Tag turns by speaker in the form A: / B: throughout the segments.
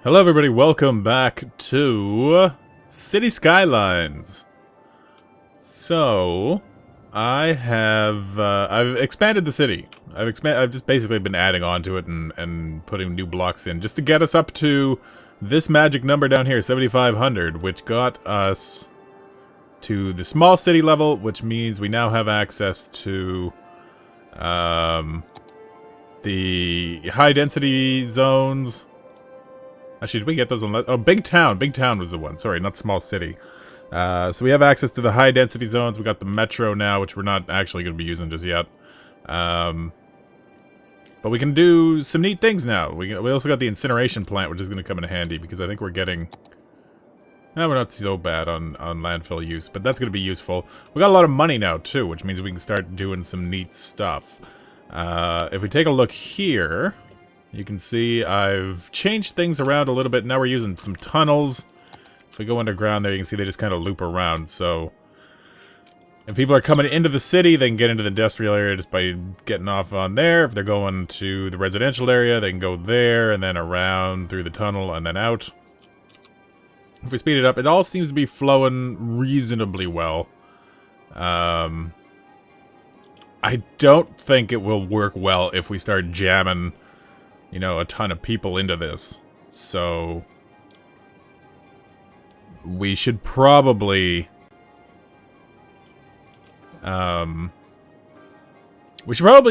A: Hello everybody, welcome back to City Skylines. So, I've expanded the city. I've just basically been adding on to it and putting new blocks in just to get us up to this magic number down here, 7,500, which got us to the small city level, which means we now have access to the high density zones. Actually, did we get those on... Oh, Big Town. Big Town was the one. Sorry, not Small City. So we have access to the high-density zones. We got the Metro now, which we're not actually going to be using just yet. But we can do some neat things now. We also got the incineration plant, which is going to come in handy, because I think we're getting... No, we're not so bad on landfill use, but that's going to be useful. We got a lot of money now, too, which means we can start doing some neat stuff. If we take a look here... You can see I've changed things around a little bit. Now we're using some tunnels. If we go underground there, you can see they just kind of loop around. So, if people are coming into the city, they can get into the industrial area just by getting off on there. If they're going to the residential area, they can go there and then around through the tunnel and then out. If we speed it up, it all seems to be flowing reasonably well. I don't think it will work well if we start jamming... you know, a ton of people into this. So we should probably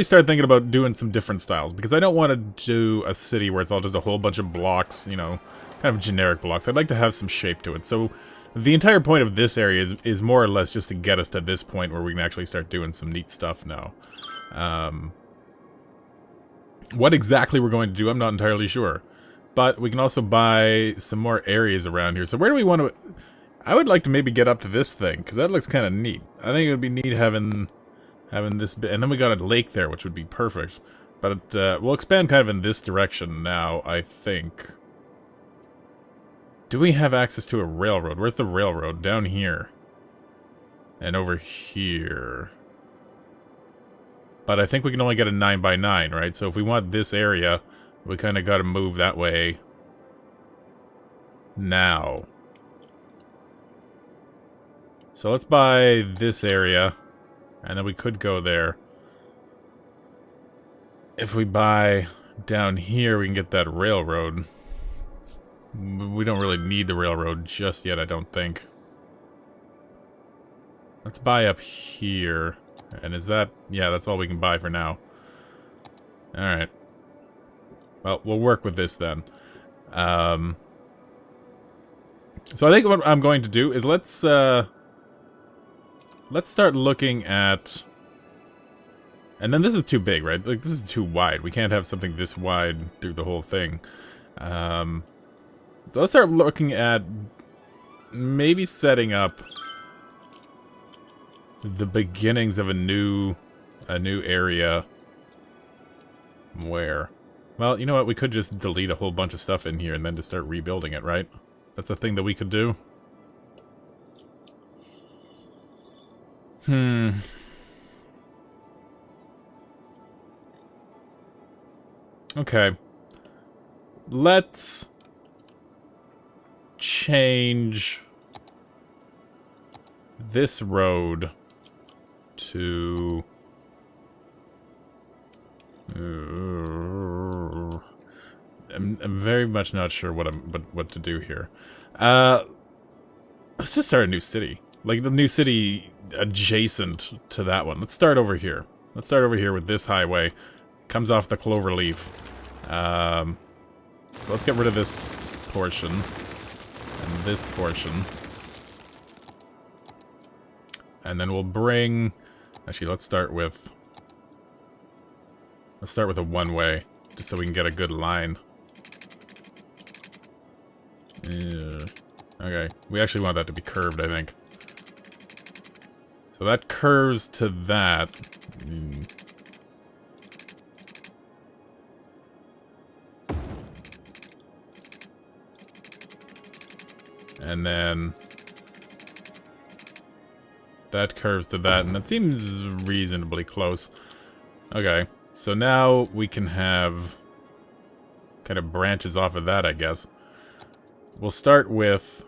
A: start thinking about doing some different styles, because I don't want to do a city where it's all just a whole bunch of blocks, you know, kind of generic blocks. I'd like to have some shape to it. So the entire point of this area is more or less just to get us to this point where we can actually start doing some neat stuff now. What exactly we're going to do, I'm not entirely sure. But we can also buy some more areas around here. So where do we want to... I would like to maybe get up to this thing, because that looks kind of neat. I think it would be neat having this bit. And then we got a lake there, which would be perfect. But we'll expand kind of in this direction now, I think. Do we have access to a railroad? Where's the railroad? Down here. And over here. But I think we can only get a 9x9, right? So if we want this area, we kind of got to move that way now. So let's buy this area, and then we could go there. If we buy down here, we can get that railroad. We don't really need the railroad just yet, I don't think. Let's buy up here. And is that... yeah, that's all we can buy for now. Alright. Well, we'll work with this then. So I think what I'm going to do is let's start looking at... And then this is too big, right? Like, this is too wide. We can't have something this wide through the whole thing. Let's start looking at maybe setting up the beginnings of a new area. Where? Well, you know what? We could just delete a whole bunch of stuff in here and then just start rebuilding it, right? That's a thing that we could do. Okay. Let's change this road to... I'm very much not sure what to do here. Let's just start a new city. Like, the new city adjacent to that one. Let's start over here. Let's start over here with this highway. Comes off the clover leaf. So let's get rid of this portion. And this portion. And then we'll bring... Actually, let's start with a one-way, just so we can get a good line. Okay, we actually want that to be curved, I think. So that curves to that. And then... that curves to that, and that seems reasonably close. Okay, so now we can have kind of branches off of that, I guess. we'll start with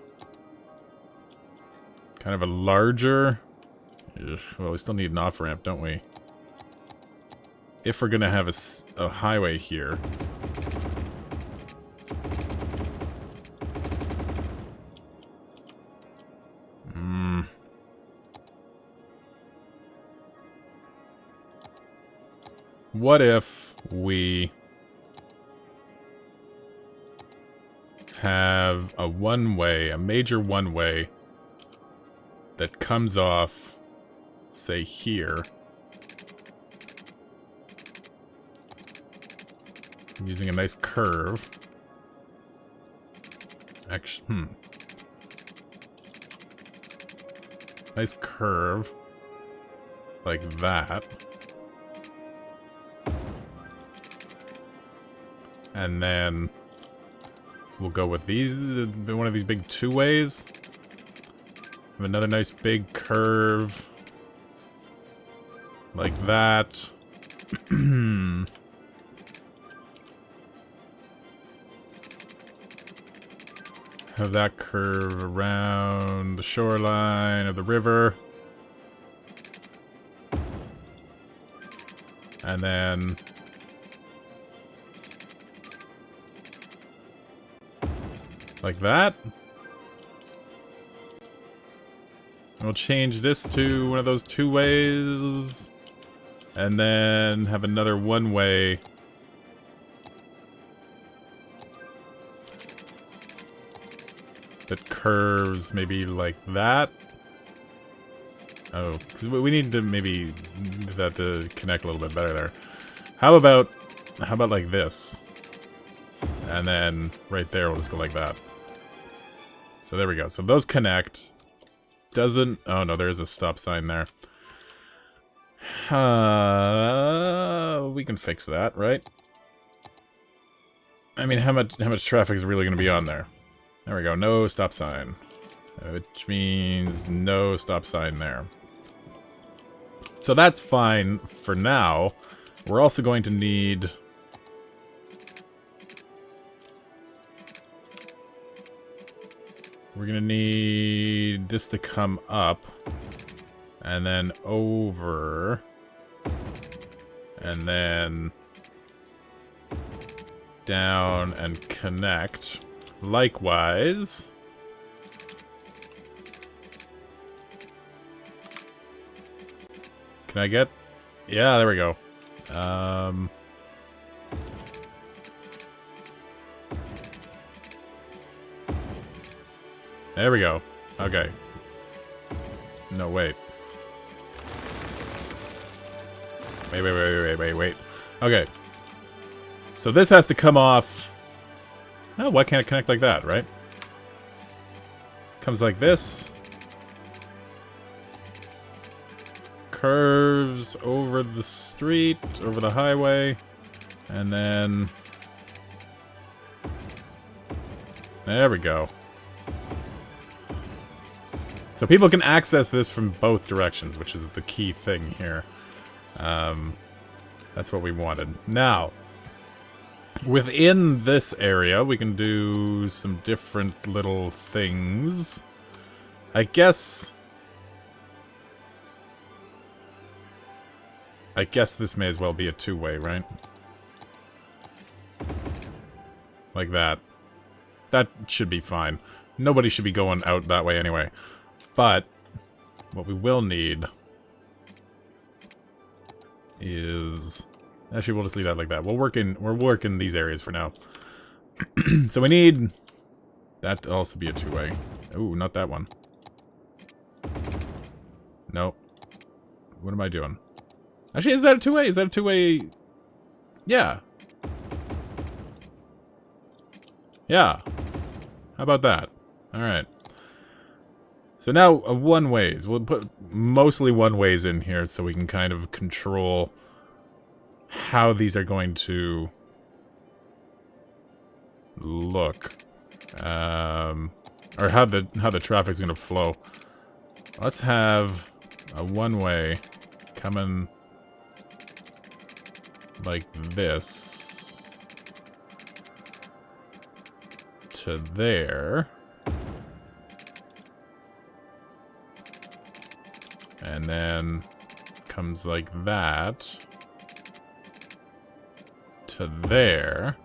A: kind of a larger... Ugh, well, we still need an off-ramp, don't we? If we're gonna have a highway here. What if we have a one-way, a major one-way that comes off, say, here. Using a nice curve. Actually, nice curve. Like that. And then we'll go with these, one of these big two-ways. Have another nice big curve. Like that. Have that curve around the shoreline of the river. And then... like that. We'll change this to one of those two ways. And then have another one way. That curves maybe like that. Oh, 'cause we need to maybe that to connect a little bit better there. How about like this? And then right there we'll just go like that. So there we go. So those connect. Doesn't... oh no, there is a stop sign there. We can fix that, right? I mean, how much traffic is really going to be on there? There we go. No stop sign. Which means no stop sign there. So that's fine for now. We're also going to need... we're gonna need this to come up, and then over, and then down and connect. Likewise, can I get... yeah, there we go. There we go. Okay. No, wait. Wait. Okay. So this has to come off... oh, why can't it connect like that, right? Comes like this. Curves over the street, over the highway. And then... there we go. So people can access this from both directions, which is the key thing here. That's what we wanted. Now, within this area, we can do some different little things. I guess this may as well be a two-way, right? Like that. That should be fine. Nobody should be going out that way anyway. But what we will need is... actually, we'll just leave that like that. We're working these areas for now. So we need that to also be a two-way. Ooh, not that one. Nope. What am I doing? Actually, is that a two-way? Is that a two-way? Yeah. Yeah. How about that? Alright. So now, one-ways. We'll put mostly one-ways in here so we can kind of control how these are going to look. Or how the traffic's going to flow. Let's have a one-way coming like this to there. And then comes like that to there.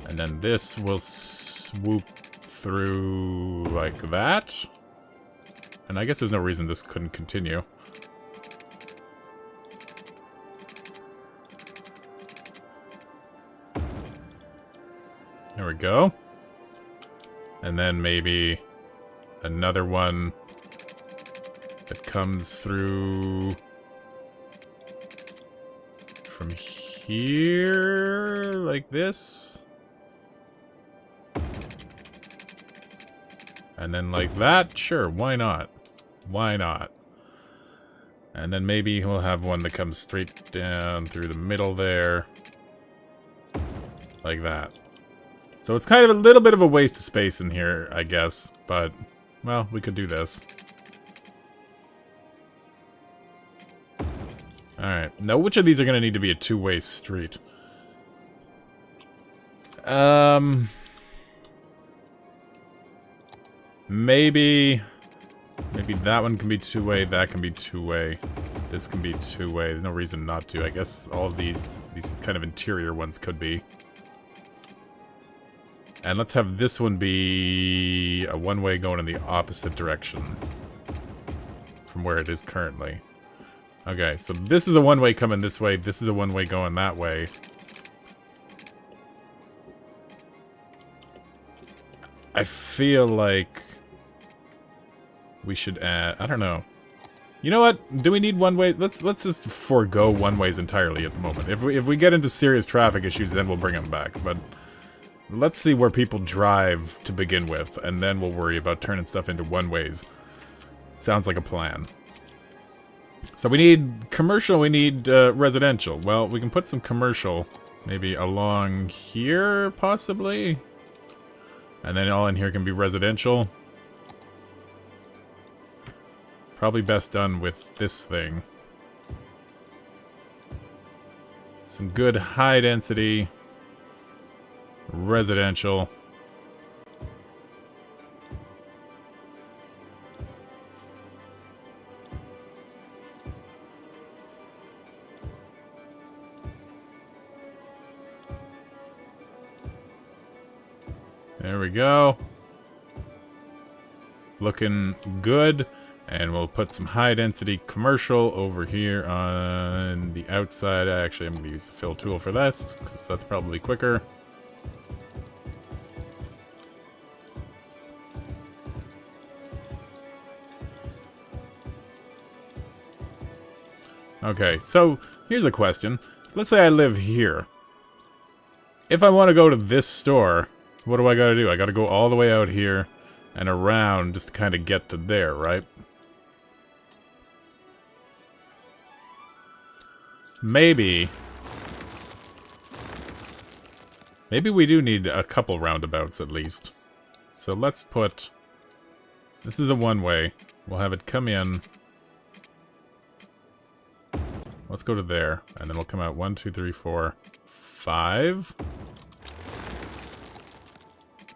A: And then this will swoop through like that. And I guess there's no reason this couldn't continue. There we go. And then maybe another one that comes through from here, like this. And then like that, sure, why not? Why not? And then maybe we'll have one that comes straight down through the middle there. Like that. So it's kind of a little bit of a waste of space in here, I guess. But, well, we could do this. Alright, now which of these are going to need to be a two-way street? Maybe that one can be two-way, that can be two-way. This can be two-way, there's no reason not to. I guess all of these kind of interior ones could be. And let's have this one be a one-way going in the opposite direction from where it is currently. Okay, so this is a one-way coming this way, this is a one-way going that way. I feel like we should add, I don't know. You know what? Do we need one-way? Let's just forego one-ways entirely at the moment. If we get into serious traffic issues, then we'll bring them back. But let's see where people drive to begin with, and then we'll worry about turning stuff into one-ways. Sounds like a plan. So we need commercial, we need residential. Well, we can put some commercial maybe along here, possibly. And then all in here can be residential. Probably best done with this thing. Some good high density residential. There we go. Looking good. And we'll put some high-density commercial over here on the outside. Actually, I'm going to use the fill tool for that, because that's probably quicker. Okay, so here's a question. Let's say I live here. If I want to go to this store, what do I got to do? I got to go all the way out here and around just to kind of get to there, right? Maybe we do need a couple roundabouts at least. So let's put... This is a one-way. We'll have it come in. Let's go to there. And then we'll come out 1, 2, 3, 4, 5.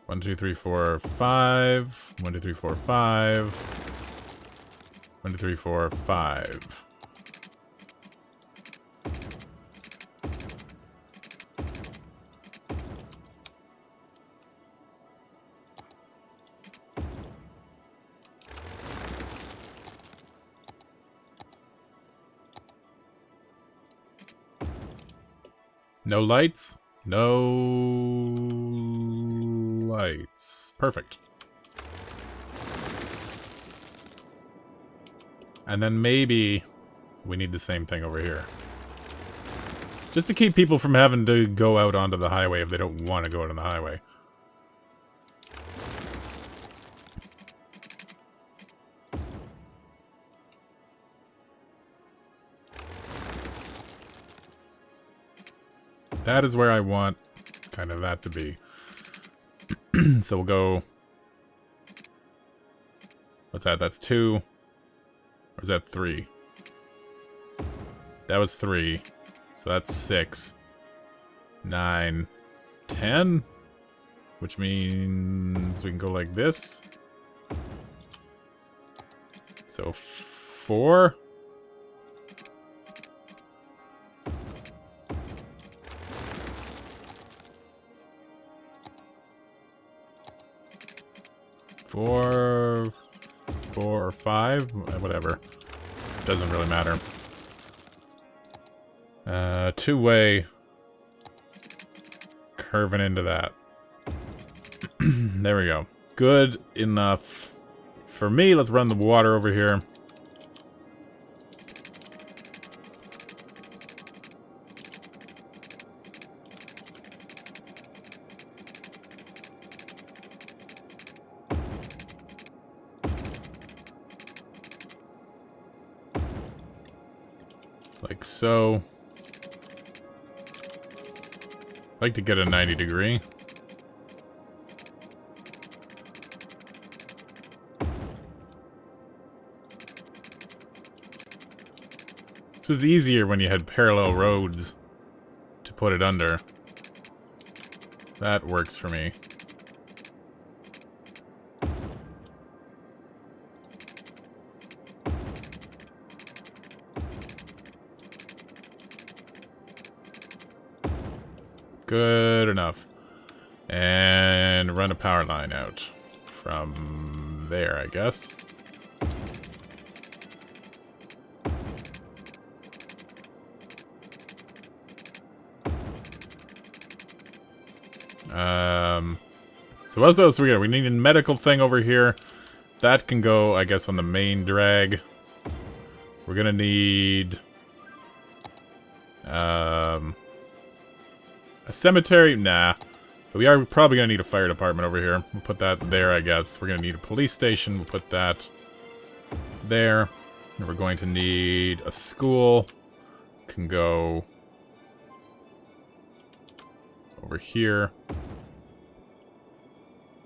A: 1, 2, 3, 4, 5. 1, 2, 3, 4, 5. 1, 2, 3, 4, 5. No lights? No lights. Perfect. And then maybe we need the same thing over here. Just to keep people from having to go out onto the highway if they don't want to go out on the highway. That is where I want kind of that to be. So we'll go... What's that? That's 2. Or is that 3? That was 3. So that's 6. 9. 10, which means we can go like this. So 4. Four or 5, whatever. Doesn't really matter. Two-way. Curving into that. There we go. Good enough for me. Let's run the water over here. Like so. I'd like to get a 90 degree. This was easier when you had parallel roads to put it under. That works for me. Good enough. And run a power line out from there, I guess. So what else we got? We need a medical thing over here. That can go, I guess, on the main drag. We're gonna need a cemetery? Nah. But we are probably gonna need a fire department over here. We'll put that there, I guess. We're gonna need a police station. We'll put that there. And we're going to need a school. Can go over here.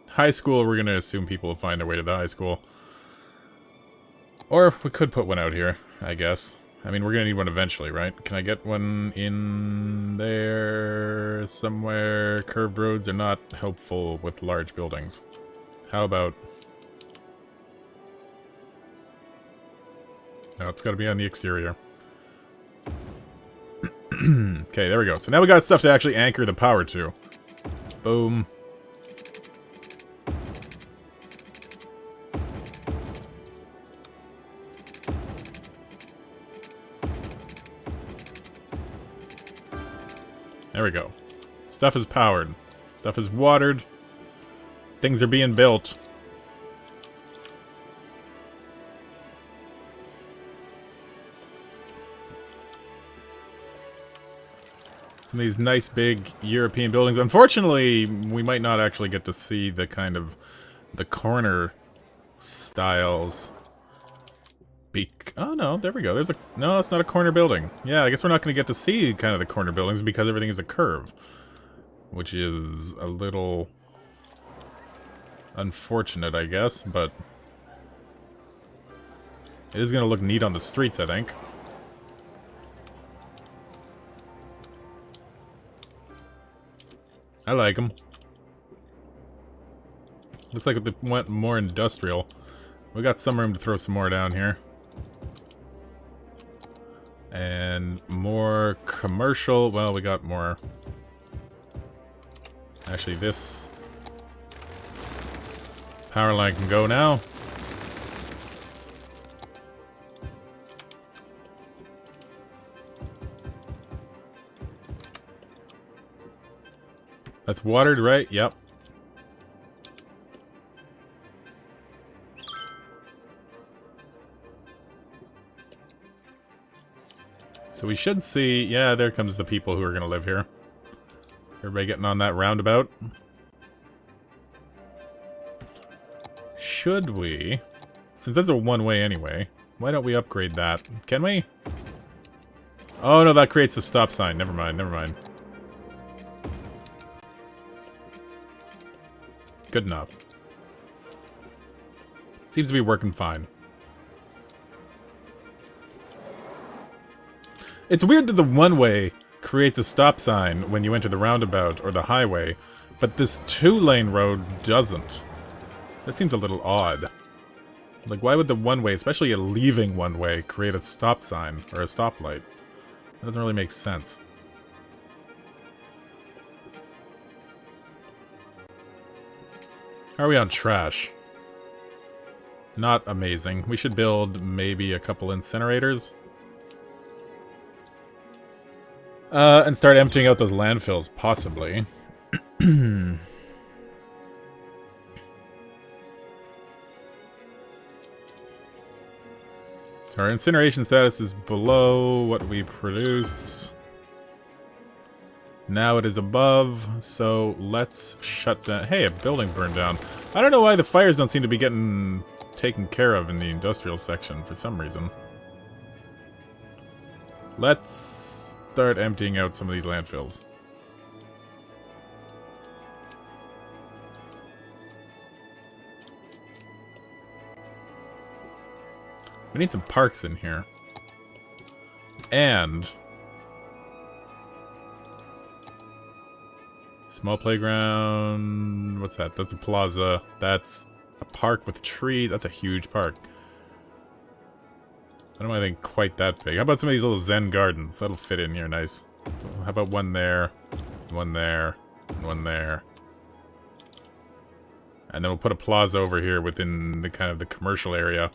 A: High school, we're gonna assume people will find their way to the high school. Or we could put one out here, I guess. I mean, we're gonna need one eventually, right? Can I get one in there somewhere? Curved roads are not helpful with large buildings. How about... No, it's gotta be on the exterior. Okay, there we go. So now we got stuff to actually anchor the power to. Boom. There we go. Stuff is powered. Stuff is watered. Things are being built. Some of these nice big European buildings. Unfortunately, we might not actually get to see the kind of the corner styles. Oh no, there we go. There's a... No, it's not a corner building. Yeah, I guess we're not going to get to see kind of the corner buildings because everything is a curve. Which is a little... unfortunate, I guess, but... it is going to look neat on the streets, I think. I like them. Looks like they went more industrial. We got some room to throw some more down here. And more commercial. Well, we got more. Actually, this power line can go now. That's watered, right? Yep. So we should see... yeah, there comes the people who are going to live here. Everybody getting on that roundabout. Should we... since that's a one-way anyway, why don't we upgrade that? Can we? Oh, no, that creates a stop sign. Never mind, never mind. Good enough. Seems to be working fine. It's weird that the one-way creates a stop sign when you enter the roundabout or the highway, but this 2-lane road doesn't. That seems a little odd. Like, why would the one-way, especially a leaving one-way, create a stop sign or a stoplight? That doesn't really make sense. How are we on trash? Not amazing. We should build maybe a couple incinerators. And start emptying out those landfills, possibly. So our incineration status is below what we produce. Now it is above, so let's shut down... Hey, a building burned down. I don't know why the fires don't seem to be getting taken care of in the industrial section for some reason. Let's start emptying out some of these landfills. We need some parks in here. And... small playground... What's that? That's a plaza. That's a park with trees. That's a huge park. I don't think quite that big. How about some of these little Zen gardens? That'll fit in here nice. How about one there, one there, and one there. And then we'll put a plaza over here within the kind of the commercial area.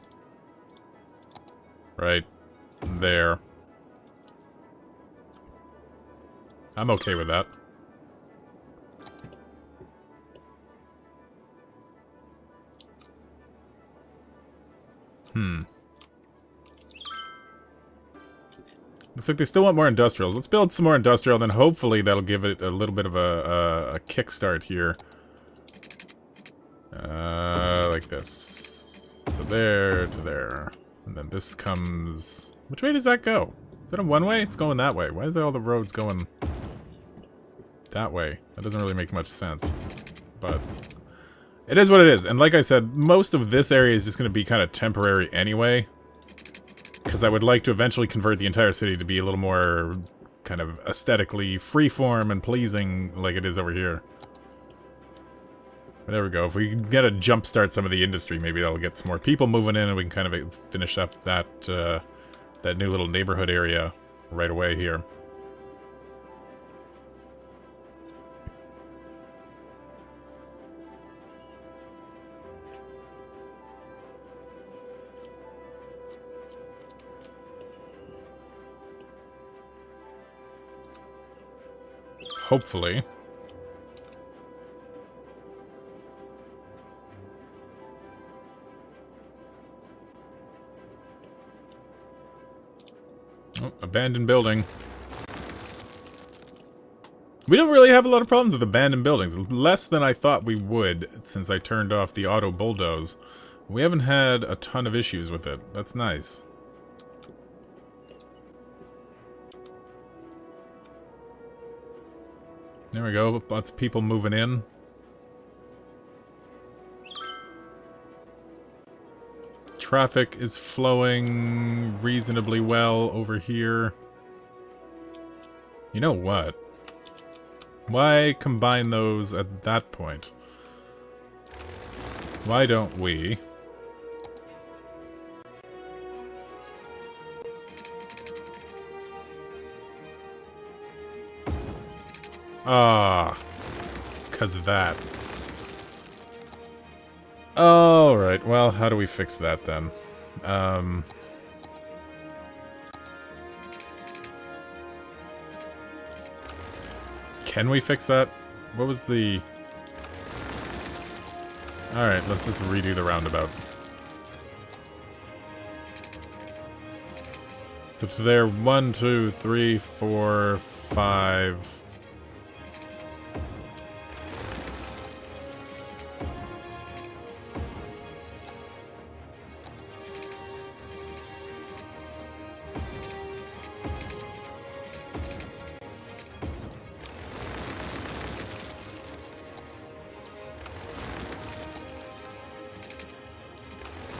A: Right there. I'm okay with that. Looks like they still want more industrials. Let's build some more industrial, then hopefully that'll give it a little bit of a kickstart here. Like this. To there, to there. And then this comes... Which way does that go? Is that a one-way? It's going that way. Why is all the roads going that way? That doesn't really make much sense. But it is what it is. And like I said, most of this area is just going to be kind of temporary anyway. Because I would like to eventually convert the entire city to be a little more kind of aesthetically freeform and pleasing like it is over here. But there we go. If we can get a jump start some of the industry, maybe that'll get some more people moving in and we can kind of finish up that that new little neighborhood area right away here. Hopefully. Oh, abandoned building. We don't really have a lot of problems with abandoned buildings. Less than I thought we would since I turned off the auto bulldoze. We haven't had a ton of issues with it. That's nice. There we go, lots of people moving in. Traffic is flowing reasonably well over here. You know what? Why combine those at that point? Why don't we... because of that. Alright, well, how do we fix that then? Can we fix that? What was the... Alright, let's just redo the roundabout. So there, 1, 2, 3, 4, 5...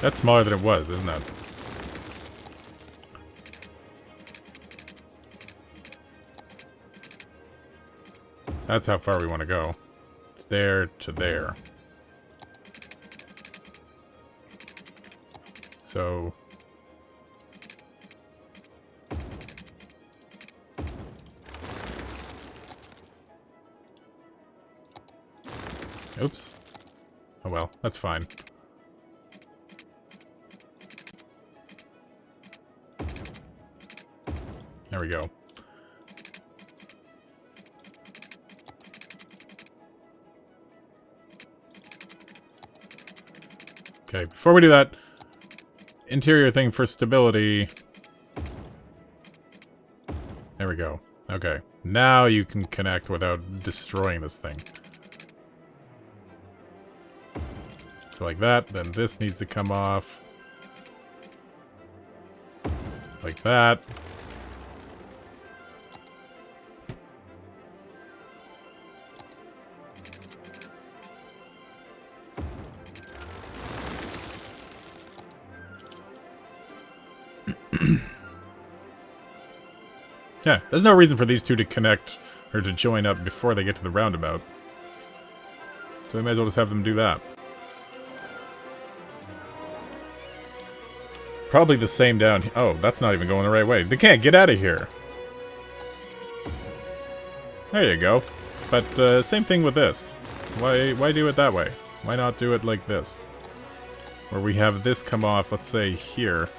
A: That's smaller than it was, isn't it? That's how far we want to go. It's there to there. So... Oops. Oh well, that's fine. There we go. Okay, before we do that, interior thing for stability. There we go. Okay, now you can connect without destroying this thing. So like that, then this needs to come off. Like that. Yeah, there's no reason for these two to connect or to join up before they get to the roundabout. So we might as well just have them do that. Probably the same down here. Oh, that's not even going the right way. They can't get out of here. There you go. But same thing with this. Why do it that way? Why not do it like this? Where we have this come off, let's say, here.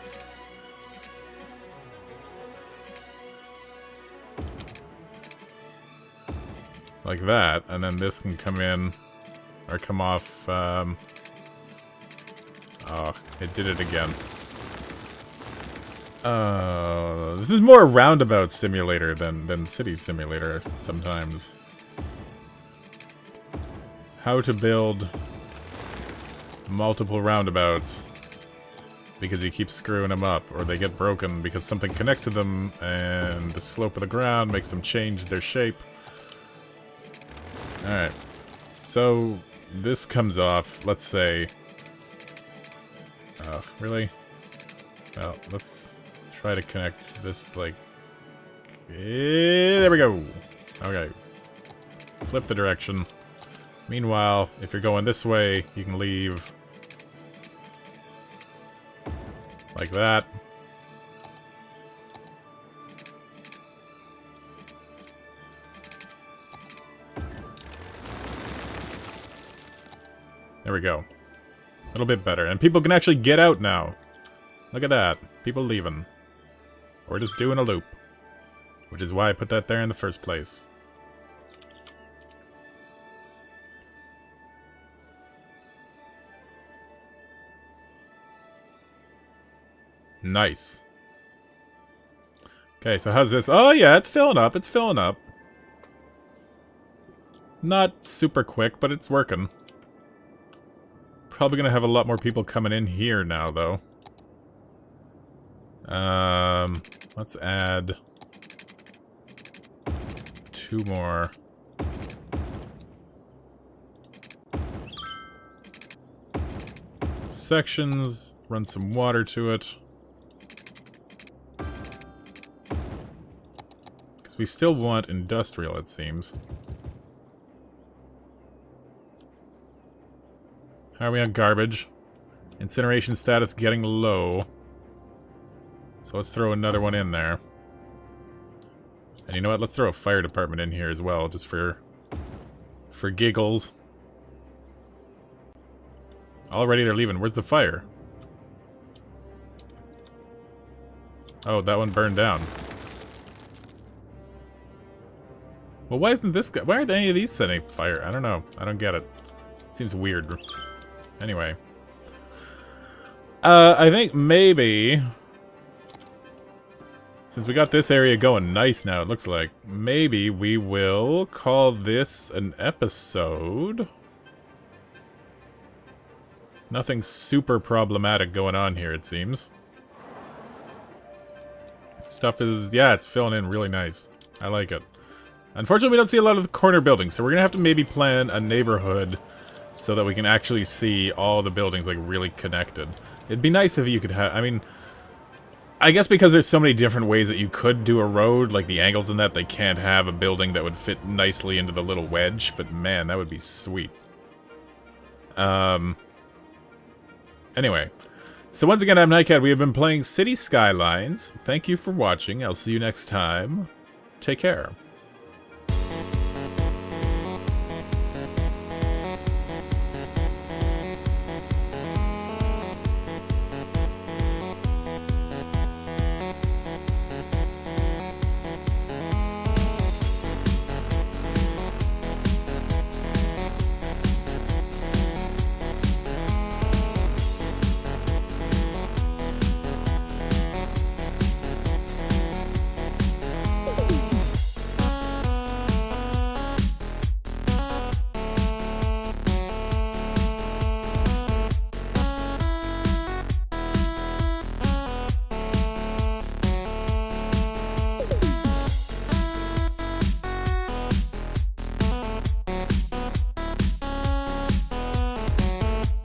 A: Like that, and then this can come in, or come off, oh, it did it again. This is more roundabout simulator than city simulator, sometimes. How to build multiple roundabouts, because you keep screwing them up, or they get broken because something connects to them, and the slope of the ground makes them change their shape. Alright, so this comes off, let's say... Oh, really? Well, let's try to connect this, like... there we go! Okay. Flip the direction. Meanwhile, if you're going this way, you can leave... like that. There we go. A little bit better. And people can actually get out now. Look at that. People leaving. Or just doing a loop. Which is why I put that there in the first place. Nice. Okay, so how's this? Oh yeah, it's filling up. It's filling up. Not super quick, but it's working. Probably gonna have a lot more people coming in here now, though. Let's add 2 more. Sections, run some water to it. Because we still want industrial, it seems. How are we on garbage? Incineration status getting low. So let's throw another one in there. And you know what? Let's throw a fire department in here as well, just for giggles. Already they're leaving. Where's the fire? Oh, that one burned down. Well, why isn't this guy... Why aren't any of these setting fire? I don't know. I don't get it. Seems weird. Anyway. I think maybe... Since we got this area going nice now, it looks like, maybe we will call this an episode. Nothing super problematic going on here, it seems. Stuff is... Yeah, it's filling in really nice. I like it. Unfortunately, we don't see a lot of the corner buildings, so we're gonna have to maybe plan a neighborhood so that we can actually see all the buildings, like, really connected. It'd be nice if you could have... I mean, I guess because there's so many different ways that you could do a road, like the angles in that, they can't have a building that would fit nicely into the little wedge, but man, that would be sweet. Anyway. So once again, I'm Nightcat. We have been playing City Skylines. Thank you for watching. I'll see you next time. Take care.